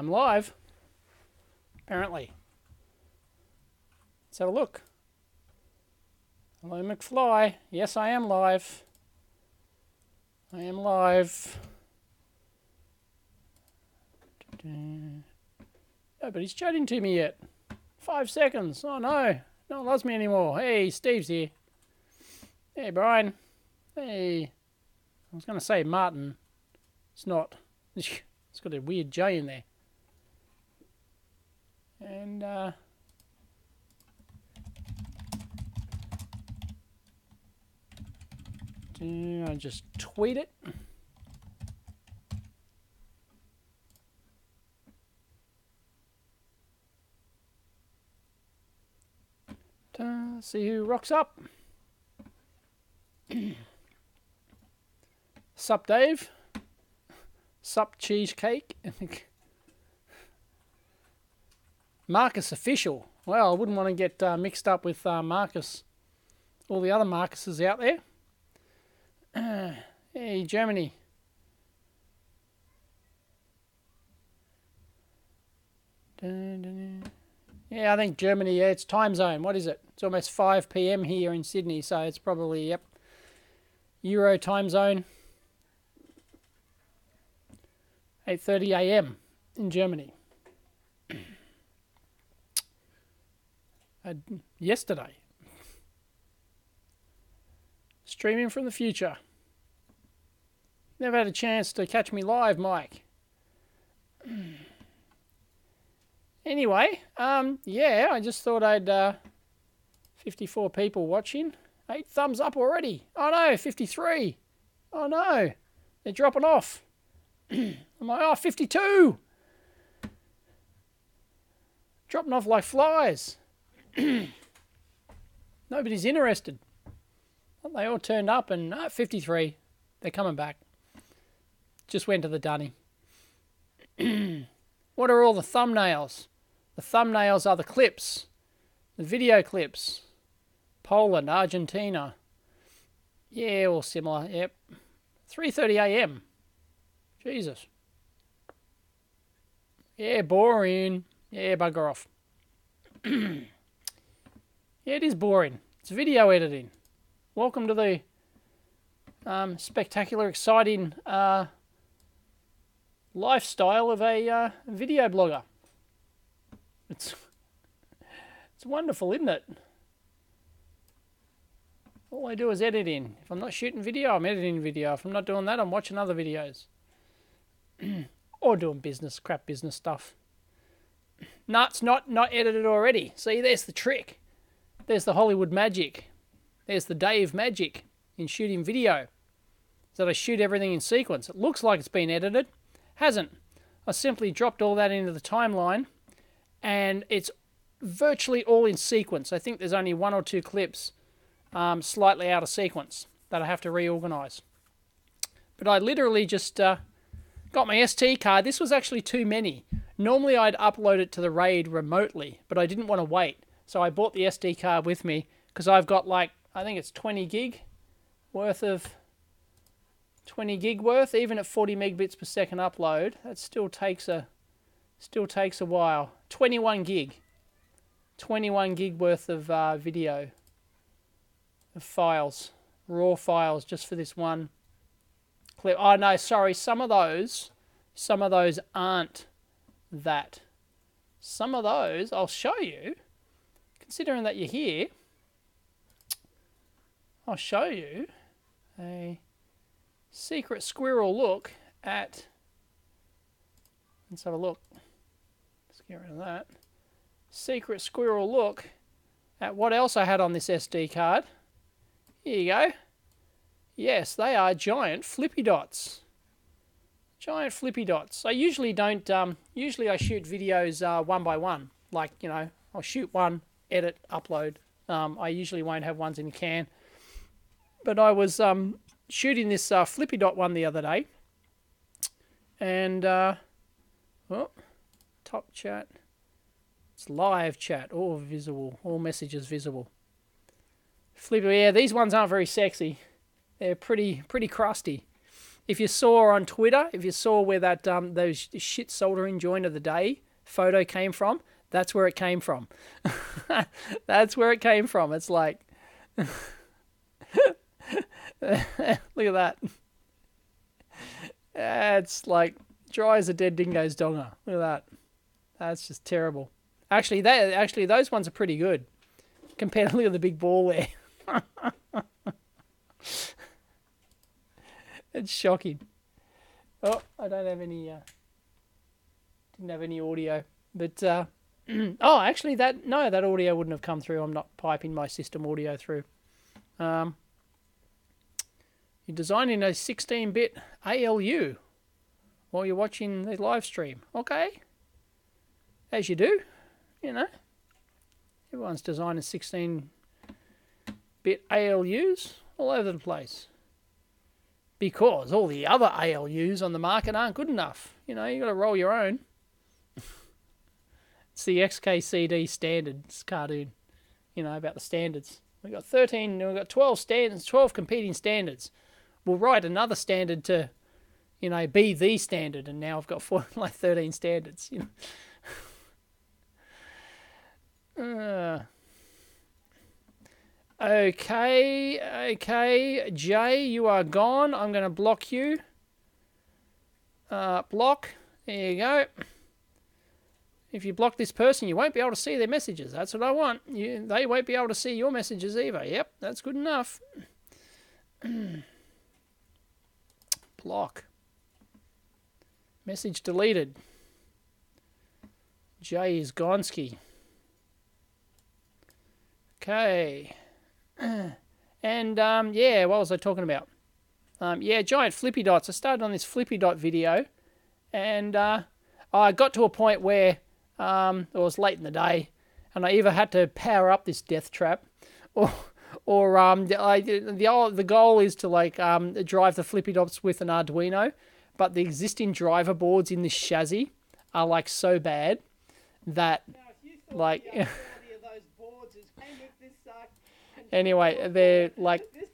I'm live. Apparently. Let's have a look. Hello, McFly. Yes, I am live. I am live. Nobody's chatting to me yet. 5 seconds. Oh no. No one loves me anymore. Hey, Steve's here. Hey, Brian. Hey. I was going to say Martin. It's not. It's got a weird J in there. And, I'll just tweet it. See who rocks up. Sup, Dave? Sup, cheesecake? Marcus official. Well, I wouldn't want to get mixed up with Marcus. All the other Marcuses out there. Hey, Germany. Yeah, I think Germany, yeah, it's time zone. What is it? It's almost 5 p.m. here in Sydney, so it's probably, yep, Euro time zone. 8:30 a.m. in Germany. Yesterday. Streaming from the future. Never had a chance to catch me live, Mike. Anyway, yeah, I just thought I'd, 54 people watching. 8 thumbs up already. Oh no, 53. Oh no, they're dropping off. I'm like, oh, 52. Dropping off like flies. Nobody's interested. They all turned up and 53. They're coming back. Just went to the dunny. What are all the thumbnails? The thumbnails are the clips. The video clips. Poland, Argentina. Yeah, all similar. Yep. 3:30 a.m. Jesus. Yeah, boring. Yeah, bugger off. Yeah, it is boring. It's video editing. Welcome to the spectacular, exciting lifestyle of a video blogger. It's wonderful, isn't it? All I do is editing. If I'm not shooting video, I'm editing video. If I'm not doing that, I'm watching other videos. Or doing crap business stuff. No, it's not edited already. See, there's the trick. There's the Hollywood magic. There's the Dave magic in shooting video. So that I shoot everything in sequence. It looks like it's been edited. Hasn't. I simply dropped all that into the timeline and it's virtually all in sequence. I think there's only 1 or 2 clips slightly out of sequence that I have to reorganize. But I literally just got my SD card. This was actually too many. Normally I'd upload it to the RAID remotely, but I didn't want to wait. So I bought the SD card with me because I've got like, I think it's 20 gig worth, even at 40 megabits per second upload. That still takes a while. 21 gig worth of video, of files, raw files, just for this one clip. Oh no, sorry, some of those aren't that. Some of those, I'll show you, considering that you're here, I'll show you a secret squirrel look at, let's have a look, let's get rid of that, secret squirrel look at what else I had on this SD card. Here you go. Yes, they are giant flippy dots. Giant flippy dots. I usually don't, usually I shoot videos one by one. Like, you know, I'll shoot one, edit, upload. I usually won't have ones in a can. But I was shooting this flippy dot one the other day. And, oh, top chat. It's live chat, all visible, all messages visible. Flippy, yeah, these ones aren't very sexy. They're pretty crusty. if you saw on Twitter, if you saw where that those shit soldering joint of the day photo came from, that's where it came from. That's where it came from. It's like, look at that. It's like dry as a dead dingo's donger. Look at that. That's just terrible. Actually, those ones are pretty good compared to look at the big ball there. It's shocking. Oh, I don't have any. Didn't have any audio, but oh, actually, that audio wouldn't have come through. I'm not piping my system audio through. You're designing a 16-bit ALU while you're watching the live stream. Okay, as you do, you know. Everyone's designing 16-bit ALUs all over the place. Because all the other ALUs on the market aren't good enough. You know, you got to roll your own. It's the XKCD standards cartoon, you know, about the standards. We've got 12 standards, 12 competing standards. We'll write another standard to, you know, be the standard, and now I've got 13 standards, you know. Okay, Jay, you are gone. I'm going to block you. Block. There you go. If you block this person, you won't be able to see their messages. That's what I want. They won't be able to see your messages either. Yep, that's good enough. Block. Message deleted. Jay is Gonski. Okay. And, yeah, what was I talking about? Yeah, giant flippy dots. I started on this flippy dot video, and I got to a point where it was late in the day, and I either had to power up this death trap, or the goal is to, like, drive the flippy dots with an Arduino, but the existing driver boards in this chassis are, like, so bad that, like... Anyway,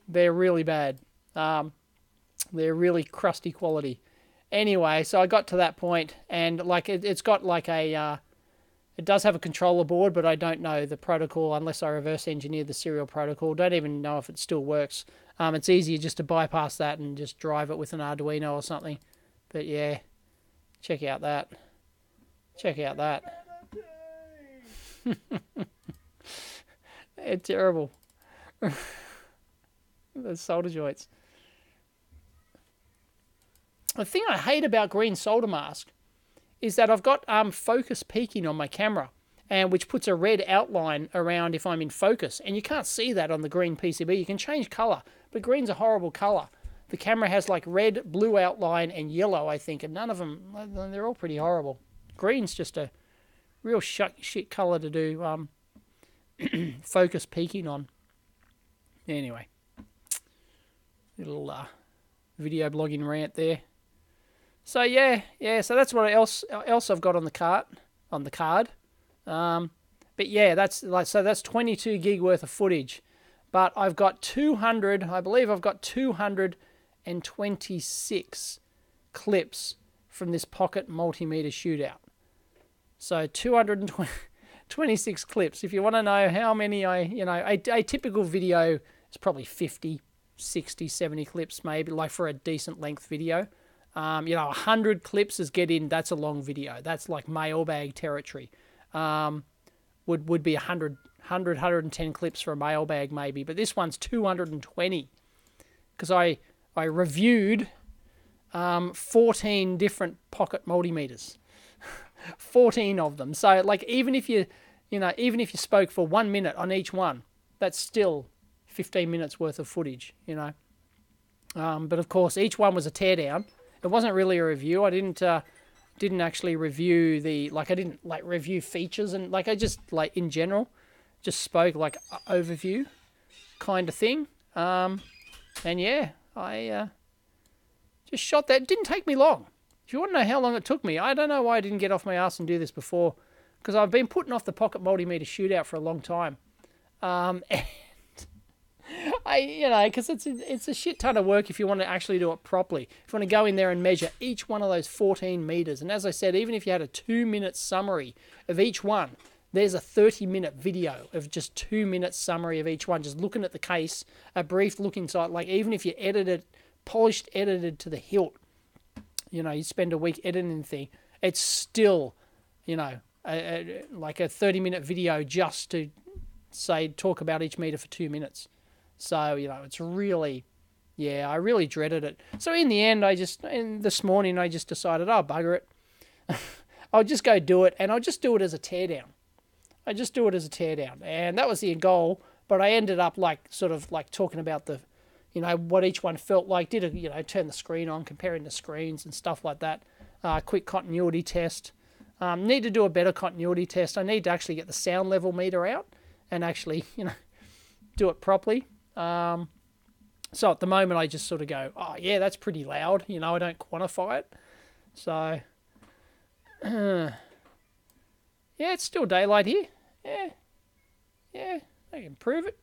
they're really bad. They're really crusty quality. Anyway, so I got to that point, and like it's got like a, it does have a controller board, but I don't know the protocol unless I reverse engineer the serial protocol. Don't even know if it still works. It's easier just to bypass that and just drive it with an Arduino or something. But yeah, check out that. Check out that. They're terrible. Those solder joints. The thing I hate about green solder mask is that I've got focus peaking on my camera, and which puts a red outline around if I'm in focus, and you can't see that on the green PCB. You can change color, but green's a horrible color. The camera has like red, blue outline, and yellow, I think, and none of them, they're all pretty horrible. Green's just a real shit color to do focus peaking on. Anyway, little video blogging rant there. So yeah, so that's what else I've got on the card. But yeah, that's 22 gig worth of footage. But I've got 200, I believe I've got 226 clips from this pocket multimeter shootout. So 226 clips. If you want to know how many a typical video is probably 50, 60, 70 clips maybe, like for a decent length video. 100 clips that's a long video. That's like mailbag territory. Would be 110 clips for a mailbag maybe, but this one's 220 because I reviewed 14 different pocket multimeters. 14 of them. So like even if you spoke for 1 minute on each one, that's still 15 minutes worth of footage, But of course, each one was a teardown. It wasn't really a review. I didn't actually review I didn't like review features, and like I just like in general just spoke like overview kind of thing. And yeah, I just shot that. It didn't take me long. If you want to know how long it took me, I don't know why I didn't get off my ass and do this before, because I've been putting off the pocket multimeter shootout for a long time. And Because it's a shit ton of work if you want to actually do it properly. If you want to go in there and measure each one of those 14 meters, and as I said, even if you had a 2-minute summary of each one, there's a 30-minute video of just 2 minute summary of each one, just looking at the case, a brief look inside. Like even if you edited to the hilt, you spend a week editing the thing, it's still, like a 30-minute video just to talk about each meter for 2 minutes. So, it's really, I really dreaded it. So in the end, this morning I just decided, oh, bugger it. I'll just go do it, and I'll just do it as a teardown. And that was the goal, but I ended up talking about the, what each one felt like. Turn the screen on, comparing the screens and stuff like that. Quick continuity test. Need to do a better continuity test. I need to actually get the sound level meter out and actually, do it properly. So at the moment I just sort of go, oh yeah, that's pretty loud. I don't quantify it. So, yeah, it's still daylight here. Yeah, I can improve it.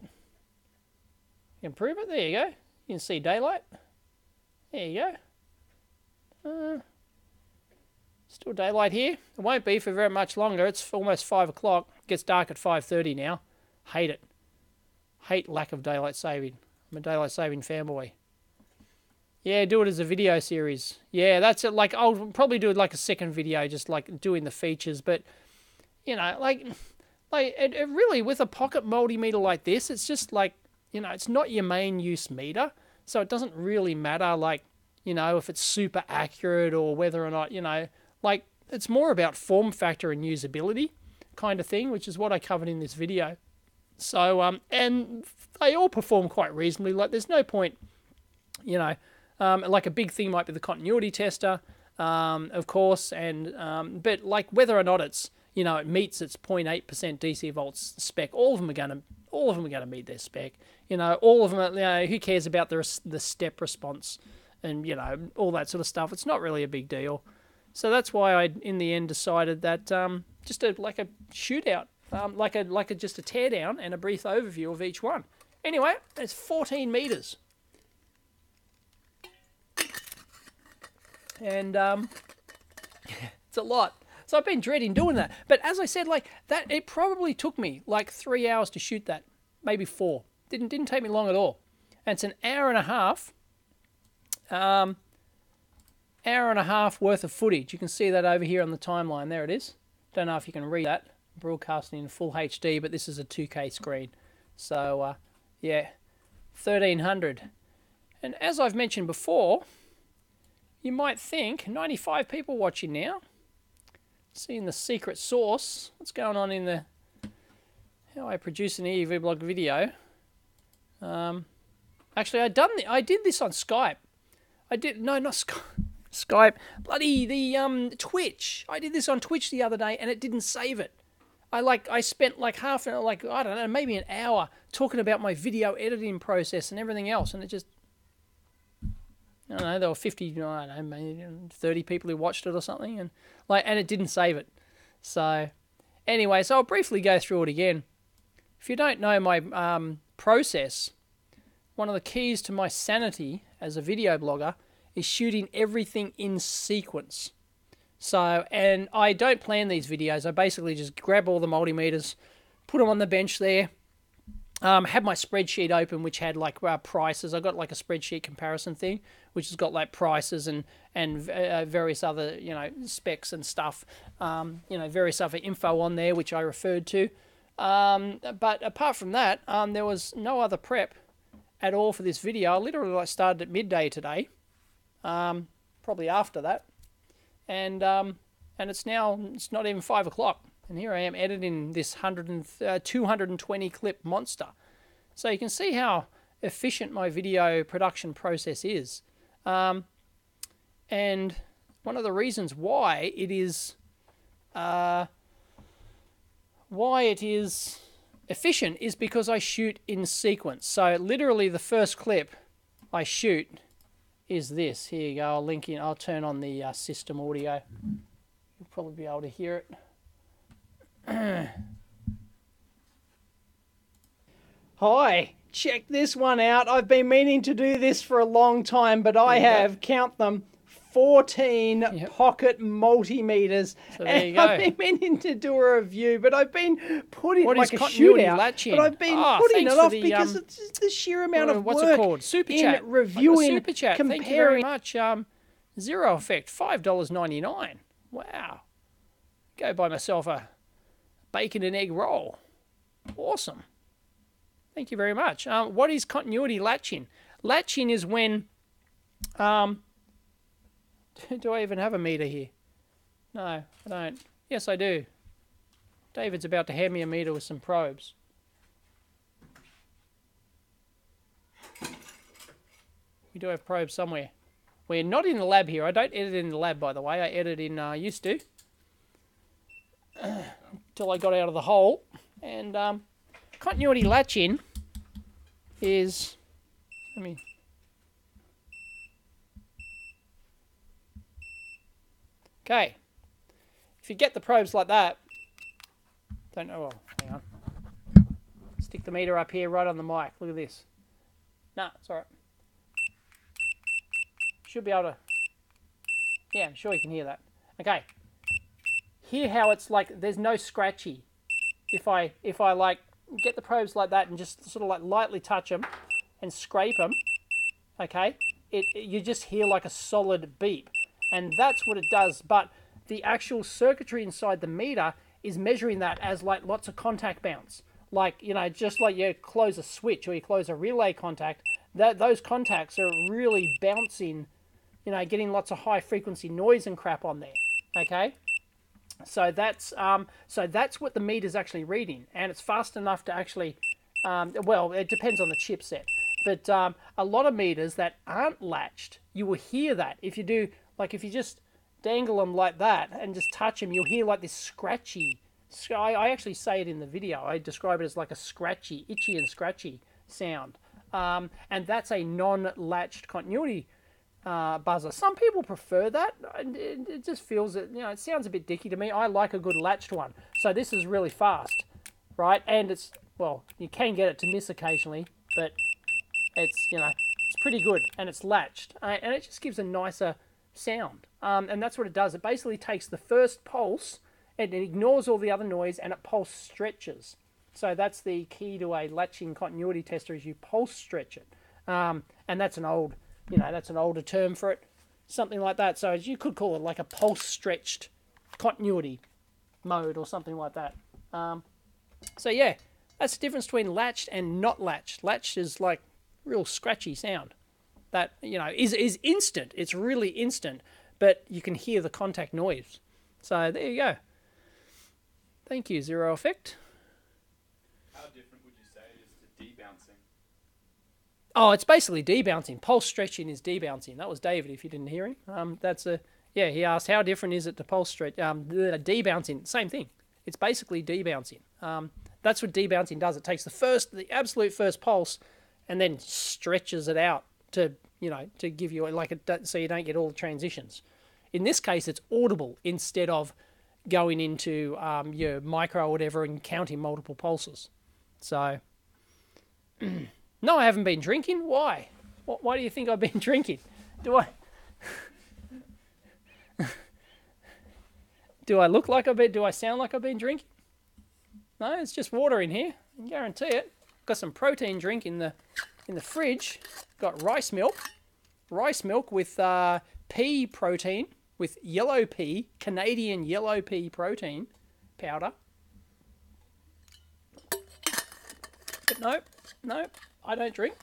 There you go. You can see daylight. There you go. Still daylight here. It won't be for very much longer. It's almost 5 o'clock. It gets dark at 5:30 now. Hate it. Hate lack of daylight saving. I'm a daylight saving fanboy. Yeah, do it as a video series. Yeah, that's it. Like, I'll probably do it like a second video, just like doing the features. But, it really, with a pocket multimeter like this, it's just like, it's not your main use meter. So it doesn't really matter, if it's super accurate or whether or not, it's more about form factor and usability kind of thing, which is what I covered in this video. So, and they all perform quite reasonably. Like, there's no point, like a big thing might be the continuity tester, of course, but like whether or not it's, it meets its 0.8% DC volts spec, all of them are going to meet their spec. All of them, who cares about the step response and, all that sort of stuff. It's not really a big deal. So that's why I, in the end, decided that just like a shootout, just a teardown and a brief overview of each one. Anyway, it's 14 meters. And it's a lot. So I've been dreading doing that. But as I said, it probably took me 3 hours to shoot that, maybe 4. Didn't take me long at all. And it's an hour and a half worth of footage. You can see that over here on the timeline. There it is. Don't know if you can read that. Broadcasting in full HD, but this is a 2K screen. So, yeah, 1300. And as I've mentioned before, you might think 95 people watching now. Seeing the secret sauce. What's going on in the how I produce an EV blog video? Actually, I did this on Skype. Not Skype. Bloody the Twitch. I did this on Twitch the other day, and it didn't save it. I spent half an hour, I don't know, maybe an hour talking about my video editing process and everything else, and it just, I don't know, there were 50, I don't know, maybe 30 people who watched it or something, and it didn't save it. So, anyway, so I'll briefly go through it again. If you don't know my process, one of the keys to my sanity as a video blogger is shooting everything in sequence. So, and I don't plan these videos. I basically just grab all the multimeters, put them on the bench there, have my spreadsheet open, which had prices. I got a spreadsheet comparison thing, which has got prices and various other specs and stuff, various other info on there which I referred to. But apart from that, there was no other prep at all for this video. I literally started at midday today, probably after that, and it's not even 5 o'clock. And here I am editing this 220 clip monster. So you can see how efficient my video production process is. And one of the reasons why it is efficient is because I shoot in sequence. So literally the first clip I shoot is this. Here you go. I'll link in. I'll turn on the system audio. You'll probably be able to hear it. Hi, Check this one out. I've been meaning to do this for a long time, but I have, count them, 14 pocket multimeters. So there you go. I've been meaning to do a review, but I've been putting what like is a continuity shootout. latching? But I've been putting it off the, because it's just the sheer amount of what's work it called? Super in chat. reviewing, Super chat. comparing. Thank you very much. Zero Effect, $5.99. Wow. Go buy myself a bacon and egg roll. Awesome. Thank you very much. What is continuity latching? Latching is when... do I even have a meter here? No, I don't. Yes, I do. David's about to hand me a meter with some probes. We do have probes somewhere. We're not in the lab here. I don't edit in the lab, by the way. I edit in, used to. Until I got out of the hole. And continuity latching is... Okay. If you get the probes like that... Don't know... Oh, hang on. Stick the meter up here right on the mic. Look at this. Nah, it's alright. Should be able to... Yeah, I'm sure you can hear that. Okay. Hear how it's like there's no scratchy. If I like get the probes like that and just sort of like lightly touch them and scrape them, okay, you just hear like a solid beep. And that's what it does, but the actual circuitry inside the meter is measuring that as like lots of contact bounce. Like, you know, just like you close a switch or you close a relay contact, those contacts are really bouncing, you know, getting lots of high frequency noise and crap on there, okay? So that's what the meter's actually reading, and it's fast enough to actually, well, it depends on the chipset, but a lot of meters that aren't latched, you will hear that. If you do, like if you just dangle them like that and just touch them, you'll hear like this scratchy, I actually say it in the video, I describe it as like a scratchy, itchy and scratchy sound, and that's a non-latched continuity buzzer. Some people prefer that, and it just feels that, you know, it sounds a bit dicky to me. I like a good latched one. So this is really fast, right? And it's, well, you can get it to miss occasionally, but it's, you know, it's pretty good, and it's latched, and it just gives a nicer sound. And that's what it does. It basically takes the first pulse, and it ignores all the other noise, and it pulse stretches. So that's the key to a latching continuity tester, is you pulse stretch it. And that's an old, you know, that's an older term for it, something like that. So you could call it like a pulse stretched continuity mode or something like that. So yeah, that's the difference between latched and not latched. Latched is like real scratchy sound that, you know, is instant. It's really instant, but you can hear the contact noise. So there you go. Thank you, Zero Effect. How different would you say it is to debouncing? Oh, it's basically debouncing. Pulse stretching is debouncing. That was David, if you didn't hear him. Yeah, he asked, how different is it to pulse stretch? Debouncing, same thing. It's basically debouncing. That's what debouncing does. It takes the absolute first pulse and then stretches it out to, you know, to give you so you don't get all the transitions. In this case, it's audible instead of going into your micro or whatever and counting multiple pulses. So, no, I haven't been drinking. Why? Why do you think I've been drinking? Do I look like I've been? Do I sound like I've been drinking? No, it's just water in here. I can guarantee it. Got some protein drink in the fridge. Got rice milk with pea protein, with yellow pea, Canadian yellow pea protein powder. But nope, I don't drink.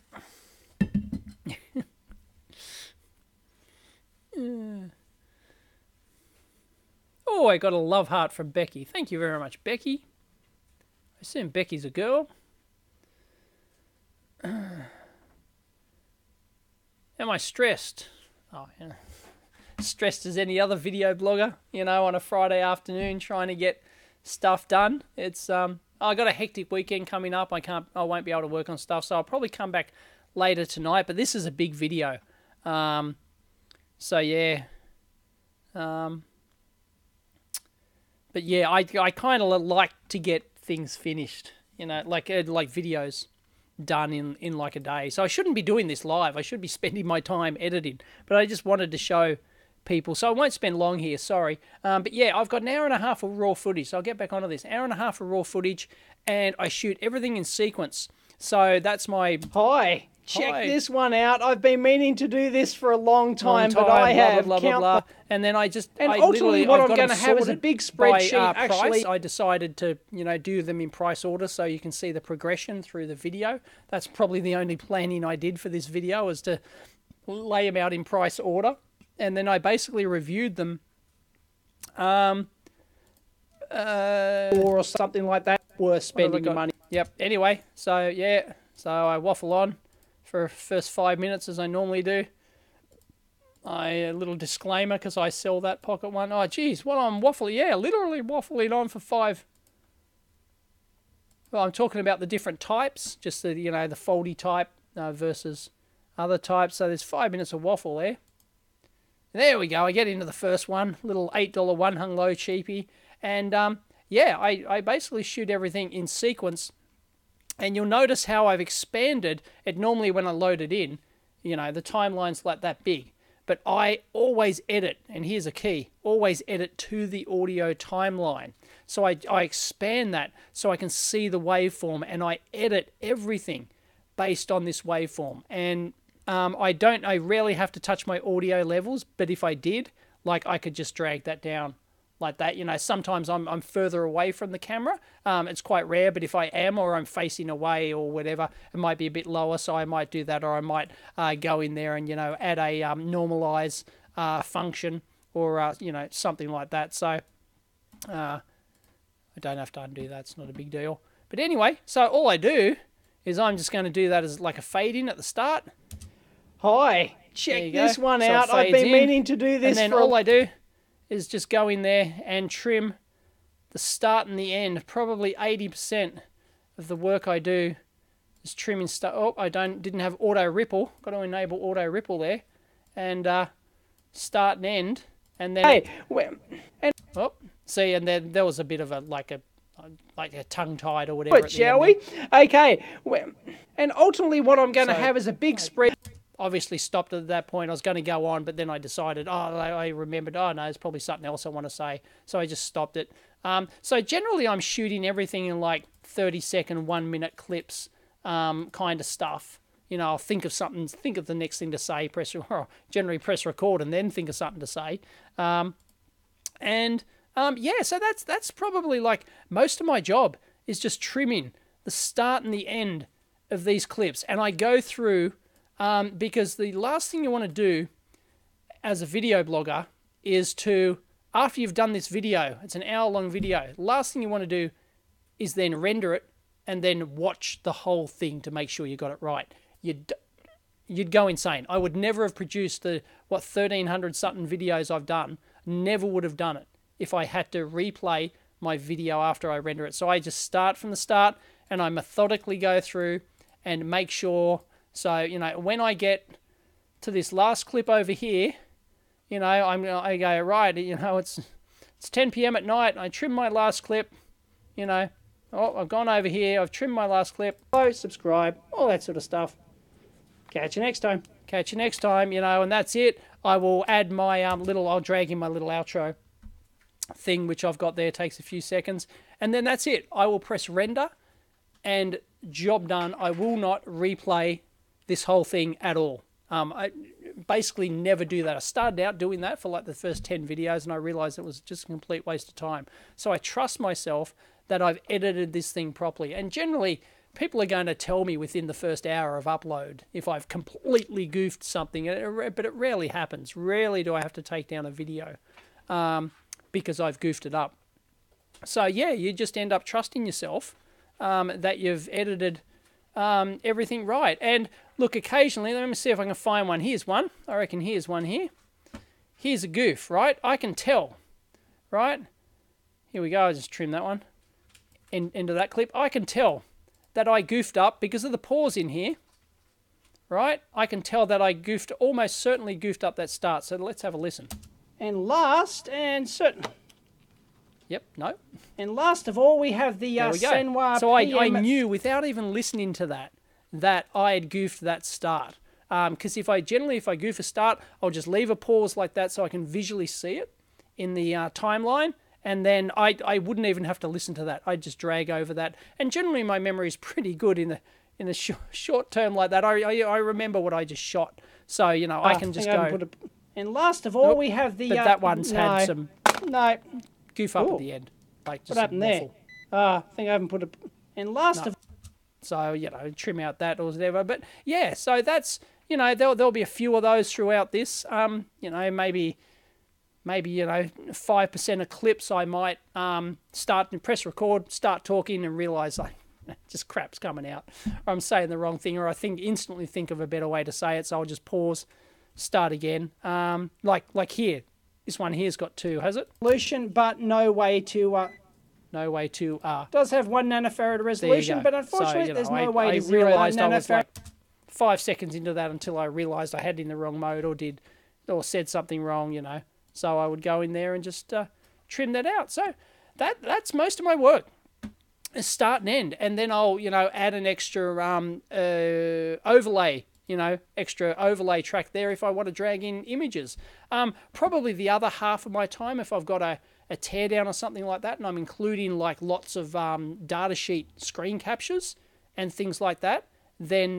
Oh, I got a love heart from Becky. Thank you very much, Becky. I assume Becky's a girl. Am I stressed? Oh, yeah. Stressed as any other video blogger, you know, on a Friday afternoon trying to get stuff done. It's I got a hectic weekend coming up. I won't be able to work on stuff, so I'll probably come back later tonight, but this is a big video. So yeah. But yeah, I kind of like to get things finished, you know, like videos. done in like a day. So I shouldn't be doing this live. I should be spending my time editing. But I just wanted to show people. So I won't spend long here, sorry. But yeah, I've got an hour and a half of raw footage. So I'll get back onto this. Hour and a half of raw footage, and I shoot everything in sequence. So that's my... Hi. Check this one out. I've been meaning to do this for a long time, but I have blah. And then I just... And I ultimately what I've I'm got going to have is a big spreadsheet, by, actually. Price. I decided to, do them in price order so you can see the progression through the video. That's probably the only planning I did for this video, is to lay them out in price order. And then I basically reviewed them or something like that. Worth spending the money. Yep. Anyway, so yeah. So I waffle on for first 5 minutes as I normally do. A little disclaimer, because I sell that pocket one. Oh, geez, well, I'm waffling. Yeah, literally waffling on for 5. Well, I'm talking about the different types, just the, the foldy type versus other types. So there's 5 minutes of waffle there. There we go. I get into the first one, little $8 one hung low cheapie. And yeah, I basically shoot everything in sequence. And you'll notice how I've expanded it. Normally when I load it in, the timeline's like that big. But I always edit, and here's a key, always edit to the audio timeline. So I expand that so I can see the waveform, and I edit everything based on this waveform. And I rarely have to touch my audio levels, but if I did, like, I could just drag that down like that. Sometimes I'm further away from the camera. It's quite rare, but if I am, or I'm facing away or whatever, it might be a bit lower, so I might do that, or I might go in there and, add a normalize function, or, something like that. So I don't have to undo that. It's not a big deal. But anyway, so all I do is I'm just going to do that as like a fade in at the start. Hi, check this one out. I've been meaning to do this. And then all I do is just go in there and trim the start and the end. Probably 80% of the work I do is trimming stuff. Oh, I didn't have auto ripple. Got to enable auto ripple there, and start and end, and then see, and then there was a bit of a like a tongue tied or whatever. Shall we? Okay, and ultimately what I'm going to have is a big spread. Obviously stopped at that point. I was going to go on, but then I decided, I remembered, no, there's probably something else I want to say. So I just stopped it. So generally I'm shooting everything in like 30-second, 1-minute clips, kind of stuff. I'll think of something, think of the next thing to say, generally press record and then think of something to say. Yeah, so that's probably like most of my job is just trimming the start and the end of these clips. And I go through... because the last thing you want to do as a video blogger is to, after you've done this video, it's an hour-long video, the last thing you want to do is then render it and then watch the whole thing to make sure you got it right. You'd go insane. I would never have produced the, 1,300-something videos I've done, never would have done it if I had to replay my video after I render it. So I just start from the start and I methodically go through and make sure... So, when I get to this last clip over here, I go, right, it's 10 p.m. at night, I trim my last clip, I've gone over here, I've trimmed my last clip, subscribe, all that sort of stuff. Catch you next time. Catch you next time, and that's it. I will add my I'll drag in my little outro thing, which I've got there, takes a few seconds, and then that's it. I will press render, and job done. I will not replay this whole thing at all. I basically never do that. I started out doing that for like the first 10 videos and I realized it was just a complete waste of time. So I trust myself that I've edited this thing properly. And generally, people are going to tell me within the first hour of upload if I've completely goofed something, but it rarely happens. Rarely do I have to take down a video because I've goofed it up. So yeah, you just end up trusting yourself that you've edited everything right. And look, occasionally, let me see if I can find one. Here's one. I reckon here's one here. Here's a goof, right? I can tell, right? Here we go. I'll just trim that one into that clip. I can tell that I goofed up because of the pause in here, right? I can tell that I almost certainly goofed up that start. So let's have a listen. And last and certain. Yep, no. And last of all, we have the Senwa So I knew without even listening to that, that I had goofed that start. Because if I goof a start, I'll just leave a pause like that so I can visually see it in the timeline, and then I wouldn't even have to listen to that. I'd just drag over that, and generally my memory is pretty good in the short term like that. I remember what I just shot, so I can just go. And last of all, we have the. But that one's had some goof up Ooh. at the end, like just What happened there? I think I haven't put a. And last of. So trim out that or whatever. But yeah, so that's there'll be a few of those throughout this. Maybe 5% of clips I might start and press record, start talking, and realise just crap's coming out, or I'm saying the wrong thing, or I instantly think of a better way to say it, so I'll just pause, start again. Like here, this one here's got 2, has it? Resolution, but no way to. Does have 1 nanofarad resolution, but unfortunately so, there's no way to realised I was nanofarad. like 5 seconds into that until I realised I had it in the wrong mode or said something wrong, So I would go in there and just trim that out. So that's most of my work, is start and end, and then I'll add an extra overlay. Extra overlay track there if I want to drag in images. Probably the other half of my time, if I've got a teardown or something like that, and I'm including like lots of datasheet screen captures and things like that, then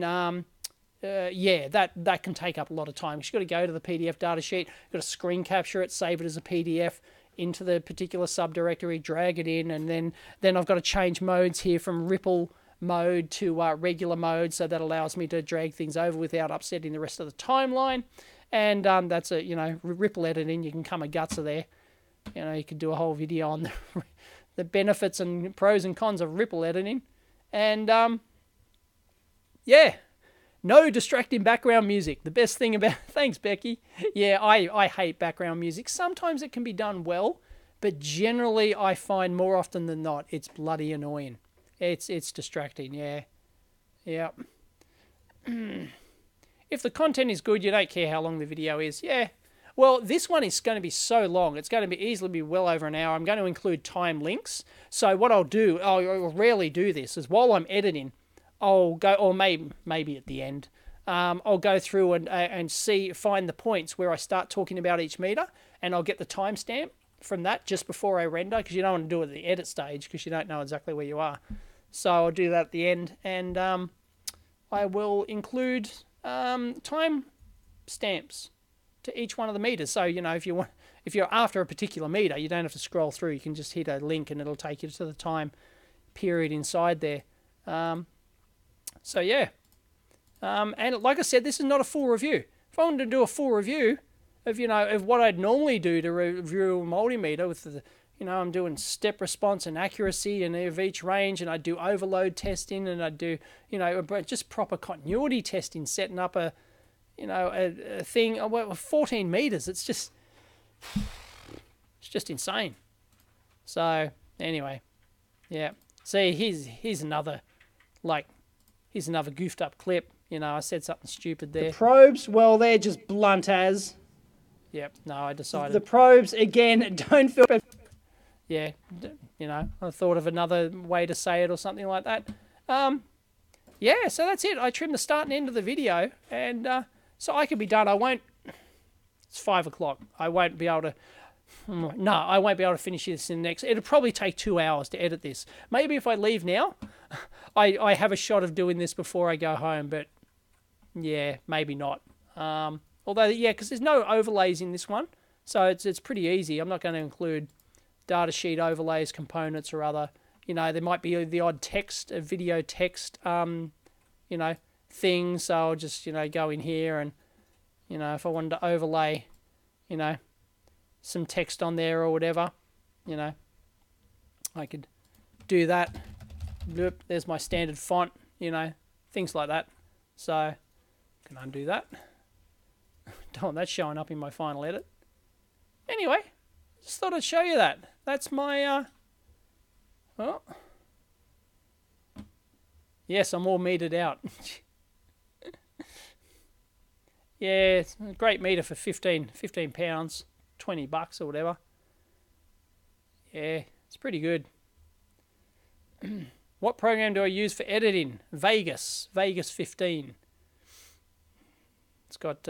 that can take up a lot of time. You've got to go to the PDF datasheet, you've got to screen capture it, save it as a PDF into the particular subdirectory, drag it in, and then I've got to change modes here from Ripple mode to regular mode, so that allows me to drag things over without upsetting the rest of the timeline. And that's Ripple editing. You can come a guts of there. You could do a whole video on the benefits and pros and cons of Ripple editing. And no distracting background music. The best thing about thanks, Becky. Yeah, I hate background music. Sometimes it can be done well, but generally I find more often than not it's bloody annoying. It's distracting. Yeah. If the content is good, you don't care how long the video is. Yeah. Well, this one is going to be so long. It's going to easily be well over an hour. I'm going to include time links. So what I'll do, I'll rarely do this, is while I'm editing, I'll go, or maybe at the end, I'll go through and find the points where I start talking about each meter, and I'll get the timestamp from that just before I render, because you don't want to do it at the edit stage because you don't know exactly where you are. So I'll do that at the end, and I will include time stamps to each one of the meters. So if you're after a particular meter, you don't have to scroll through. You can just hit a link and it'll take you to the time period inside there. So yeah, and like I said, this is not a full review. If I wanted to do a full review of what I'd normally do to review a multimeter with the I'm doing step response and accuracy and of each range, and I do overload testing, and I do just proper continuity testing, setting up a thing. 14 meters. It's just insane. So anyway, yeah. See, here's another goofed up clip. I said something stupid there. The probes, well, they're just blunt as. Yep. No, I decided. The probes again. Don't feel. Yeah, I thought of another way to say it or something like that. Yeah, so that's it. I trimmed the start and end of the video, and so I can be done. It's 5 o'clock. I won't be able to finish this in the next. It'll probably take 2 hours to edit this. Maybe if I leave now, I have a shot of doing this before I go home, but yeah, maybe not. Although, yeah, because there's no overlays in this one, so it's pretty easy. I'm not going to include datasheet overlays, components, or other. There might be the odd text, a video text, thing. So I'll just, go in here and, if I wanted to overlay, some text on there or whatever, I could do that. Bloop, there's my standard font, things like that. So I can undo that. Don't want that showing up in my final edit. Anyway, just thought I'd show you that. That's my, yes, I'm all metered out. Yeah, it's a great meter for 15 pounds, $20 or whatever. Yeah, it's pretty good. What program do I use for editing? Vegas 15. It's got,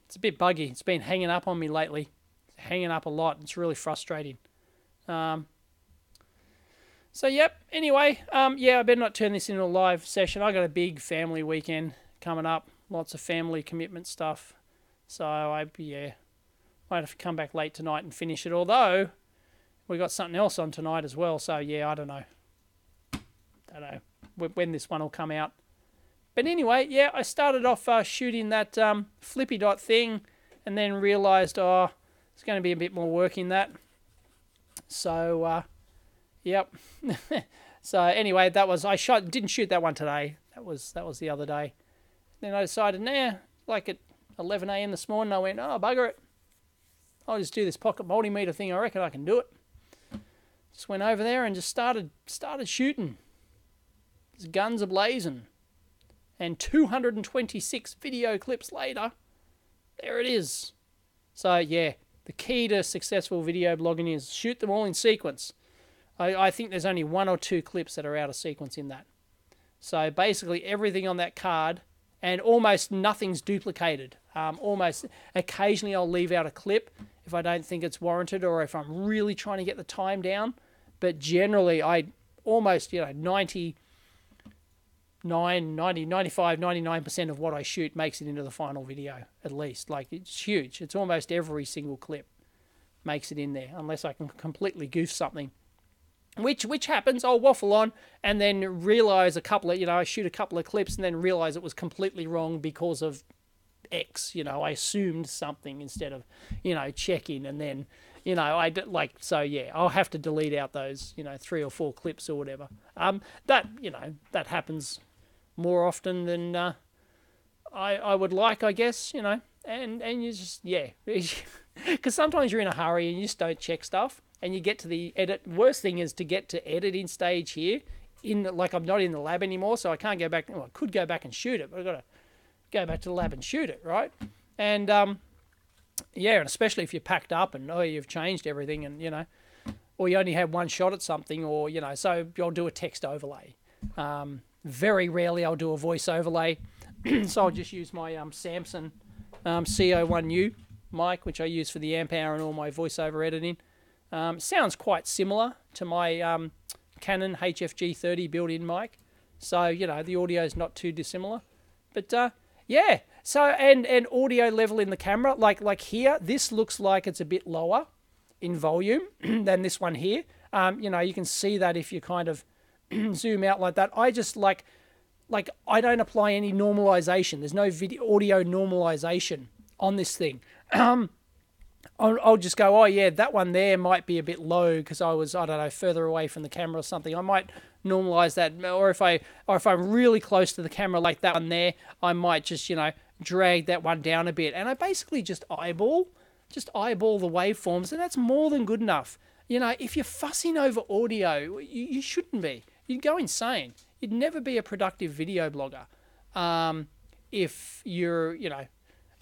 it's a bit buggy. It's been hanging up on me lately. Hanging up a lot. It's really frustrating. So, yep. Anyway, yeah, I better not turn this into a live session. I got a big family weekend coming up. Lots of family commitment stuff. So, might have to come back late tonight and finish it. Although, we got something else on tonight as well. So, yeah, I don't know. When this one will come out. But anyway, yeah, I started off shooting that flippy dot thing and then realised, there's going to be a bit more work in that. So, yep. So anyway, didn't shoot that one today. That was the other day. Then I decided, like at 11 a.m. this morning, I went, bugger it. I'll just do this pocket multimeter thing. I reckon I can do it. Just went over there and just started shooting. His guns are blazing. And 226 video clips later, there it is. So yeah, the key to successful video blogging is shoot them all in sequence. I think there's only 1 or 2 clips that are out of sequence in that. So basically everything on that card, and almost nothing's duplicated. Almost occasionally I'll leave out a clip if I don't think it's warranted or if I'm really trying to get the time down. But generally I almost, 99% of what I shoot makes it into the final video, at least. Like, it's huge. It's almost every single clip makes it in there, unless I can completely goof something. Which happens. I'll waffle on and then realise I shoot a couple of clips and then realise it was completely wrong because of X. I assumed something instead of, checking, and then, I'll have to delete out those, 3 or 4 clips or whatever. That happens more often than I would like, I guess, and you just, because sometimes you're in a hurry and you just don't check stuff, and you get to the edit. Worst thing is to get to editing stage here, I'm not in the lab anymore, so I can't go back. Well, I could go back and shoot it, but I've got to go back to the lab and shoot it, right? And, and especially if you're packed up and, you've changed everything and, or you only have one shot at something, or, so I'll do a text overlay. Very rarely I'll do a voice overlay, so I'll just use my Samsung CO1U mic, which I use for the amp hour and all my voiceover editing. Sounds quite similar to my Canon HFG30 built-in mic, so the audio is not too dissimilar. But so and audio level in the camera, like here, this looks like it's a bit lower in volume than this one here. You can see that if you kind of zoom out like that. I just like I don't apply any normalization. There's no audio normalization on this thing. I'll just go, that one there might be a bit low because I was, further away from the camera or something. I might normalize that, or if I'm really close to the camera like that one there, I might just, drag that one down a bit. And I basically just eyeball the waveforms, and that's more than good enough. If you're fussing over audio, you shouldn't be. You'd go insane. You'd never be a productive video blogger. If you're,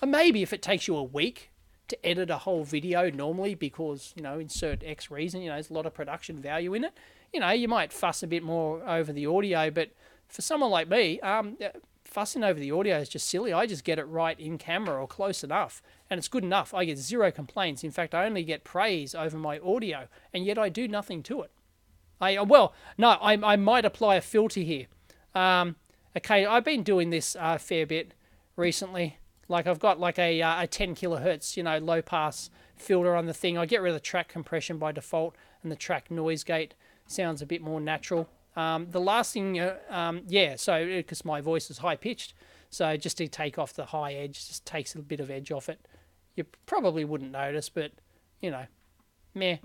maybe if it takes you a week to edit a whole video normally because, insert X reason, there's a lot of production value in it. You might fuss a bit more over the audio, but for someone like me, fussing over the audio is just silly. I just get it right in camera or close enough, and it's good enough. I get 0 complaints. In fact, I only get praise over my audio, and yet I do nothing to it. I might apply a filter here. Okay, I've been doing this a fair bit recently. Like I've got like a 10 kilohertz, low pass filter on the thing. I get rid of the track compression by default, and the track noise gate sounds a bit more natural. The last thing, so because my voice is high pitched, so just to take off the high edge, just takes a bit of edge off it. You probably wouldn't notice, but meh.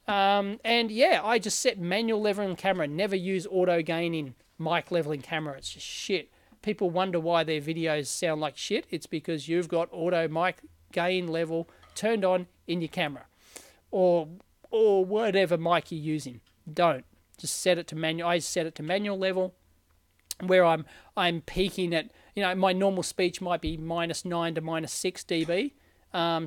I just set manual leveling camera. Never use auto gain in mic leveling camera. It's just shit. People wonder why their videos sound like shit. It's because you've got auto mic gain level turned on in your camera, or whatever mic you're using. Don't just set it to manual. I set it to manual level, where I'm peaking at. My normal speech might be -9 to -6 dB,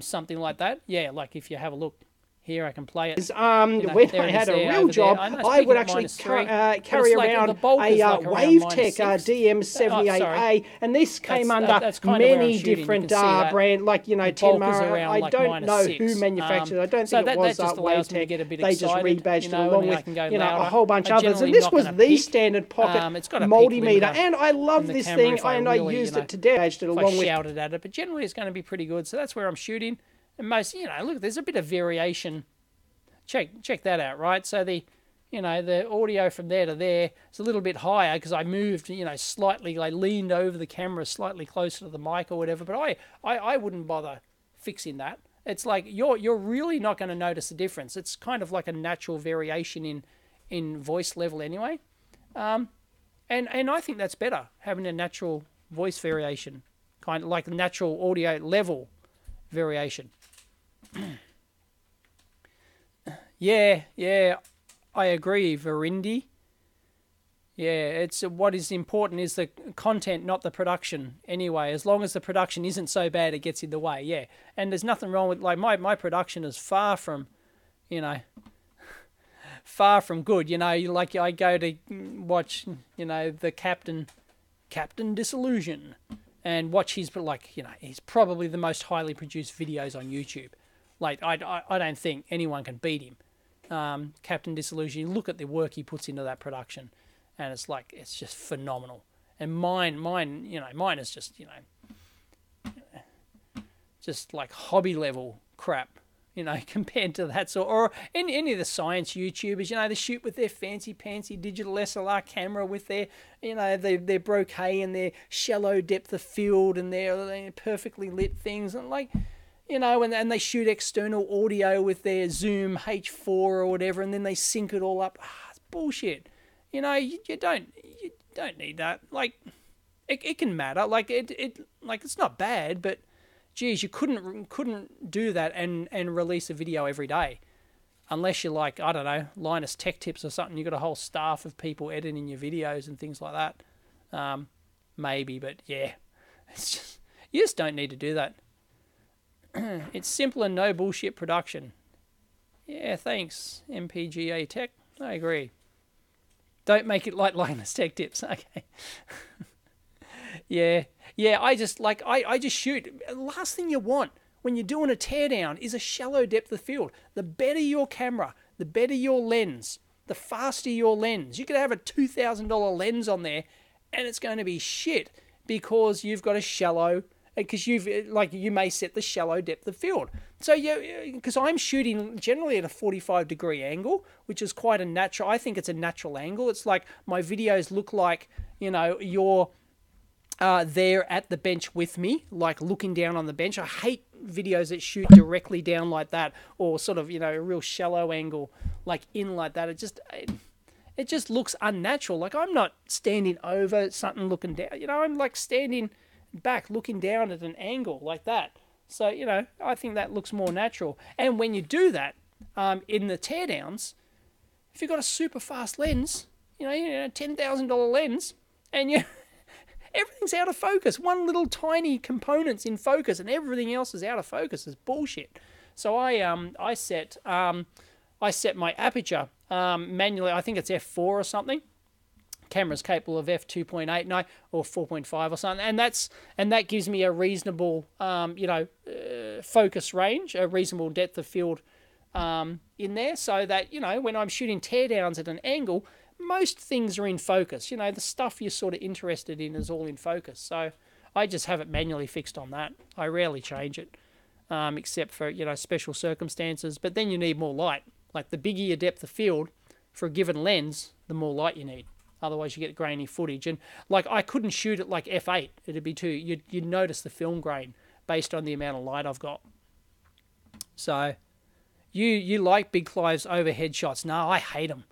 something like that. Yeah, like if you have a look Here I can play it. When I had a real job, I would actually carry around a Wavetech DM78A, and this came under many different brands, like, you know, Tenma. I don't know who manufactured it. I don't think it was Wavetech. They just rebadged it along with, you know, a whole bunch of others. And this was the standard pocket multimeter, and I love this thing, and I used it to badged it along with. Shouted at it, but generally it's going to be pretty good. So that's where I'm shooting. And most, you know, look, there's a bit of variation. Check that out, right? So the audio from there to there is a little bit higher because I moved, you know, slightly. I leaned over the camera slightly closer to the mic or whatever. But I wouldn't bother fixing that. It's like you're really not going to notice the difference. It's kind of like a natural variation in voice level anyway. And I think that's better, having a natural voice variation, kind of like natural audio level variation. Yeah, I agree, Varindi. Yeah, it's what is important is the content, not the production. Anyway, as long as the production isn't so bad, it gets in the way. Yeah, and there's nothing wrong with, like, my production is far from, you know, far from good. You know, like I go to watch, you know, the Captain Disillusion, and watch his, like, you know, he's probably the most highly produced videos on YouTube. Like, I don't think anyone can beat him. Captain Disillusion, you look at the work he puts into that production, and it's like, it's just phenomenal. And mine is just, you know, just like hobby level crap, you know, compared to that sort. Or any of the science YouTubers, you know, they shoot with their fancy digital SLR camera with their, you know, their bokeh and their shallow depth of field and their perfectly lit things, and like, you know, and they shoot external audio with their Zoom H4 or whatever, and then they sync it all up. It's bullshit. You know, you don't need that. Like, it can matter. Like it's not bad, but geez, you couldn't do that and release a video every day, unless you're like, I don't know, Linus Tech Tips or something. You got a whole staff of people editing your videos and things like that. Maybe, but yeah, it's just, you just don't need to do that. It's simple and no bullshit production. Yeah, thanks, MPGA Tech. I agree. Don't make it like Linus Tech Tips. Okay. Yeah, I just shoot. The last thing you want when you're doing a teardown is a shallow depth of field. The better your camera, the better your lens, the faster your lens. You could have a $2,000 lens on there, and it's going to be shit because you've got a shallow. Because you may set the shallow depth of field. So because I'm shooting generally at a 45-degree angle, which is quite a natural. I think it's a natural angle. It's like my videos look like, you know, you're there at the bench with me, like looking down on the bench. I hate videos that shoot directly down like that, or sort of, you know, a real shallow angle, like in like that. It just looks unnatural. Like I'm not standing over something looking down. You know, I'm like standing back looking down at an angle like that. So, you know, I think that looks more natural. And when you do that in the teardowns, if you've got a super fast lens, you know, $10,000 lens, and everything's out of focus. One little tiny component's in focus and everything else is out of focus. It's bullshit. So I set my aperture manually. I think it's f4 or something. Camera's capable of f2.8 or 4.5 or something, and that gives me a reasonable focus range, a reasonable depth of field in there, so that, you know, when I'm shooting teardowns at an angle, most things are in focus. You know, the stuff you're sort of interested in is all in focus. So I just have it manually fixed on that. I rarely change it, except for, you know, special circumstances. But then you need more light. Like the bigger your depth of field for a given lens, the more light you need. Otherwise, you get grainy footage. And like, I couldn't shoot it like f8. It'd be too. You'd notice the film grain based on the amount of light I've got. So, you like Big Clive's overhead shots? No, I hate them.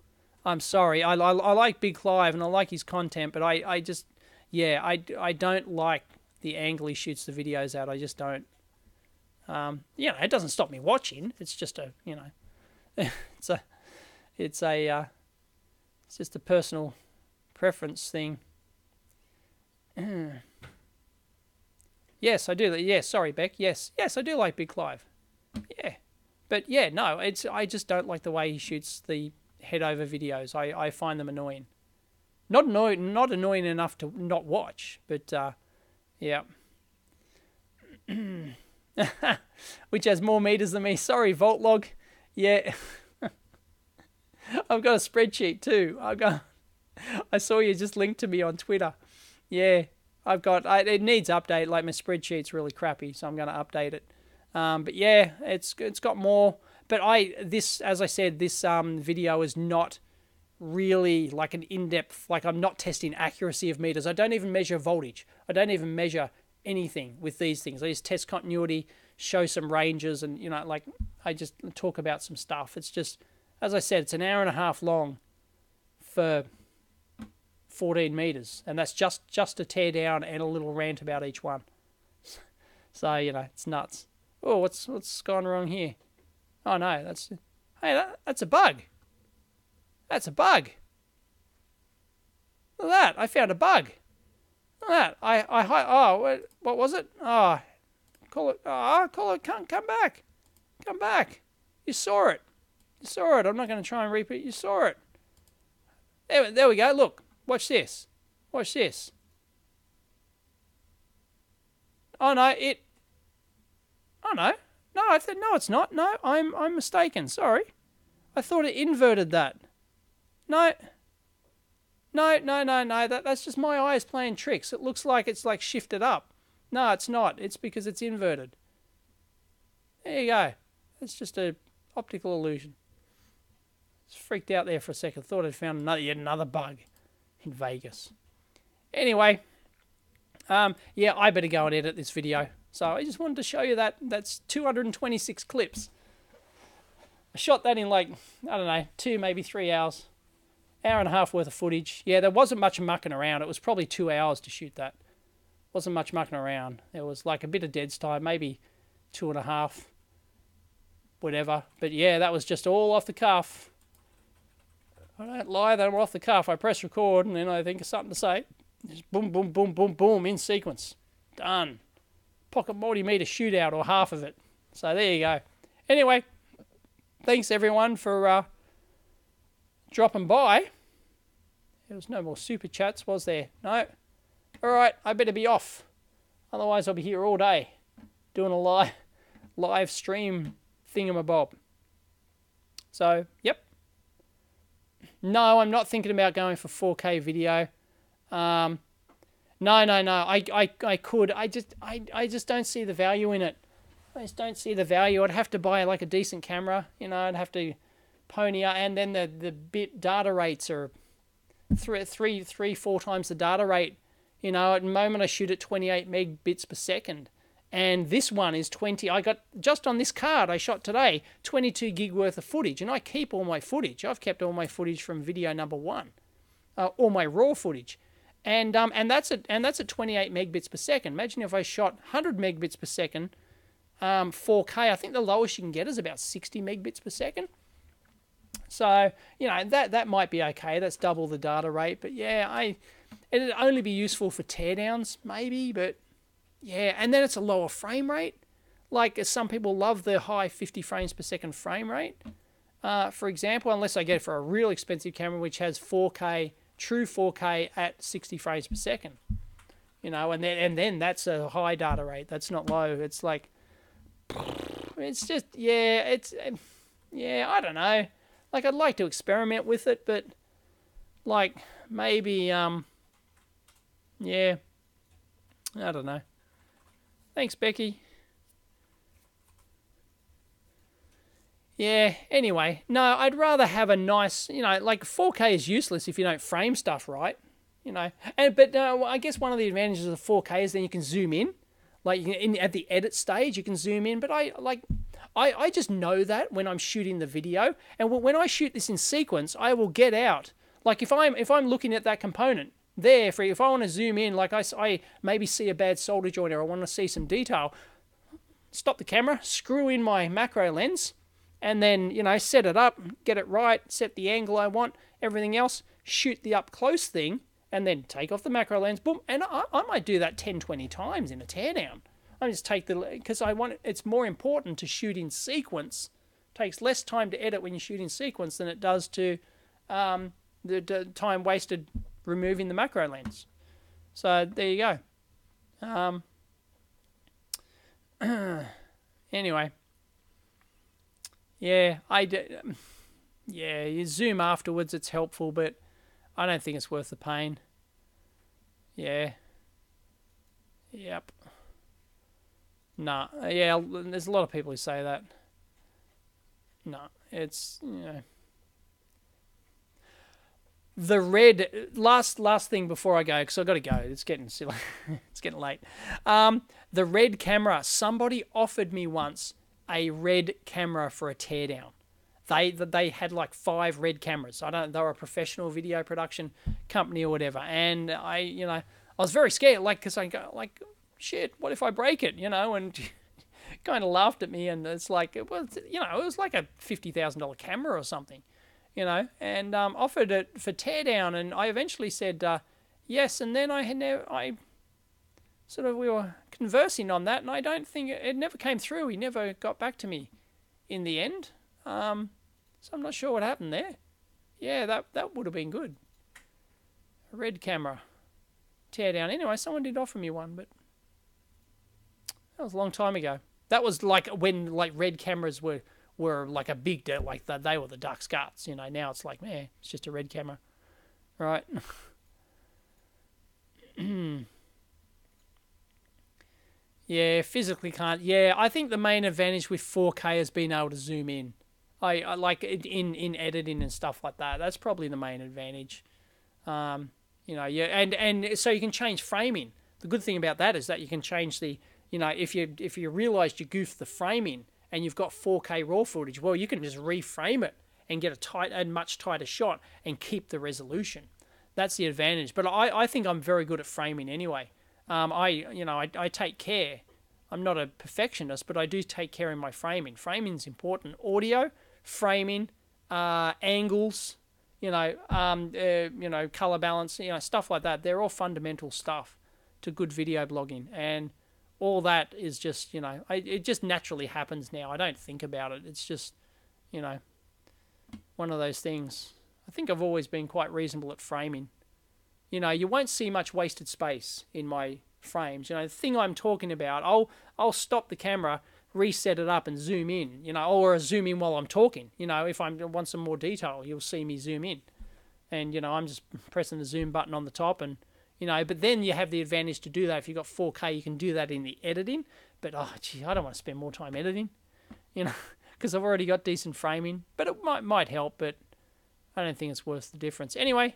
I'm sorry. I like Big Clive and I like his content, but I just, yeah, I don't like the angle he shoots the videos at. I just don't. You know, it doesn't stop me watching. It's just a, you know, it's just a personal preference thing. Yes, I do. Yes, sorry, Beck. Yes, I do like Big Clive. Yeah, But yeah, no, I just don't like the way he shoots the head over videos. I find them annoying. Not annoying enough to not watch, but yeah. Which has more meters than me. Sorry, Vault Log. Yeah. I've got a spreadsheet too. I saw you just linked to me on Twitter. Yeah, it needs update. Like my spreadsheet's really crappy, so I'm going to update it. But yeah, it's got more. But as I said, this video is not really like an in-depth. Like I'm not testing accuracy of meters. I don't even measure voltage. I don't even measure anything with these things. I just test continuity, show some ranges, and like I just talk about some stuff. It's just, as I said, it's an hour and a half long for 14 meters, and that's just a tear down and a little rant about each one. So it's nuts. Oh, what's gone wrong here? Oh no, that's a bug. That's a bug. Look at that! I found a bug. Look at that! What was it? Call it. Come back. Come back. You saw it. You saw it. I'm not going to try and repeat. You saw it. There we go. Look. Watch this. Watch this. Oh no, Oh no. No, no, it's not. No, I'm mistaken. Sorry. I thought it inverted that. No. No. That's just my eyes playing tricks. It looks like it's like shifted up. No, it's not. It's because it's inverted. There you go. It's just a optical illusion. It's freaked out there for a second. Thought I'd found yet another bug in Vegas. Anyway, yeah, I better go and edit this video. So I just wanted to show you that. That's 226 clips. I shot that in like, I don't know, 2, maybe 3 hours. Hour and a half worth of footage. Yeah, there wasn't much mucking around. It was probably 2 hours to shoot that. Wasn't much mucking around. There was like a bit of dead time, maybe 2.5. Whatever. But yeah, that was just all off the cuff. I don't lie, they were off the cuff. I press record and then I think of something to say. Just boom, boom, boom, boom, boom, in sequence. Done. Pocket multimeter shootout, or half of it. So there you go. Anyway, thanks everyone for dropping by. There was no more super chats, was there? No. Alright, I better be off. Otherwise I'll be here all day doing a live stream thingamabob. So, yep. No, I'm not thinking about going for 4K video. No. I could. I just don't see the value in it. I just don't see the value. I'd have to buy like a decent camera. I'd have to pony up, and then the bit data rates are 4 times the data rate. At the moment I shoot at 28 megabits per second. And this one is 20. I got, just on this card I shot today, 22 gig worth of footage. And I keep all my footage. I've kept all my footage from video number 1. All my raw footage. And that's at 28 megabits per second. Imagine if I shot 100 megabits per second, 4K. I think the lowest you can get is about 60 megabits per second. So, that might be okay. That's double the data rate. But yeah, it'd only be useful for teardowns, maybe, but yeah, and then it's a lower frame rate. Like, some people love the high 50 frames per second frame rate, for example, unless I get it for a real expensive camera which has 4K, true 4K at 60 frames per second. And then that's a high data rate. That's not low. It's like, it's just, yeah, I don't know. Like, I'd like to experiment with it, but like, maybe, yeah, I don't know. Thanks, Becky. Yeah, anyway. No, I'd rather have a nice, like 4K is useless if you don't frame stuff right, But I guess one of the advantages of 4K is then you can zoom in. Like, at the edit stage, you can zoom in. But I just know that when I'm shooting the video. And when I shoot this in sequence, I will get out. Like, if I'm looking at that component, if I want to zoom in, like I maybe see a bad solder joint or I want to see some detail, stop the camera, screw in my macro lens, and then, set it up, get it right, set the angle I want, everything else, shoot the up close thing, and then take off the macro lens, boom, and I might do that 10, 20 times in a teardown. I just take because it's more important to shoot in sequence takes less time to edit when you shoot in sequence than it does to the time wasted removing the macro lens. So there you go. Anyway, yeah, yeah, you zoom afterwards, it's helpful, but I don't think it's worth the pain. Yeah. Yep. Nah. Yeah, there's a lot of people who say that. No, it's, the red, last thing before I go, because I've got to go. It's getting silly. It's getting late. The red camera. Somebody offered me once a red camera for a teardown. They had like 5 red cameras. They were a professional video production company or whatever. And I was very scared, because I go, shit, what if I break it, and kind of laughed at me. And it's like, it was like a $50,000 camera or something. And offered it for teardown, and I eventually said yes. And then we were conversing on that, and I don't think it never came through. He never got back to me in the end. So I'm not sure what happened there. Yeah, that would have been good. A red camera, teardown. Anyway, someone did offer me one, but that was a long time ago. That was like when red cameras were like a big deal, they were the duck's guts, Now it's like, man, it's just a red camera, right? Yeah, physically can't. Yeah, I think the main advantage with 4K is being able to zoom in. I like it in editing and stuff like that. That's probably the main advantage. Yeah, and so you can change framing. The good thing about that is that you can change the, if you realised you goofed the framing, and you've got 4K raw footage, well, you can just reframe it and get a much tighter shot and keep the resolution. That's the advantage. But I think I'm very good at framing anyway. I take care. I'm not a perfectionist, but I do take care in my framing. Framing's important. Audio, framing, angles, color balance, stuff like that. They're all fundamental stuff to good video blogging. And all that is just, it just naturally happens now. I don't think about it. It's just, one of those things. I think I've always been quite reasonable at framing. You won't see much wasted space in my frames. The thing I'm talking about, I'll stop the camera, reset it up and zoom in, or zoom in while I'm talking. If I want some more detail, you'll see me zoom in. And, I'm just pressing the zoom button on the top and, but then you have the advantage to do that. If you've got 4K, you can do that in the editing. But, I don't want to spend more time editing, because I've already got decent framing. But it might help, but I don't think it's worth the difference. Anyway,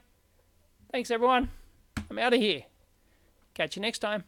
thanks, everyone. I'm out of here. Catch you next time.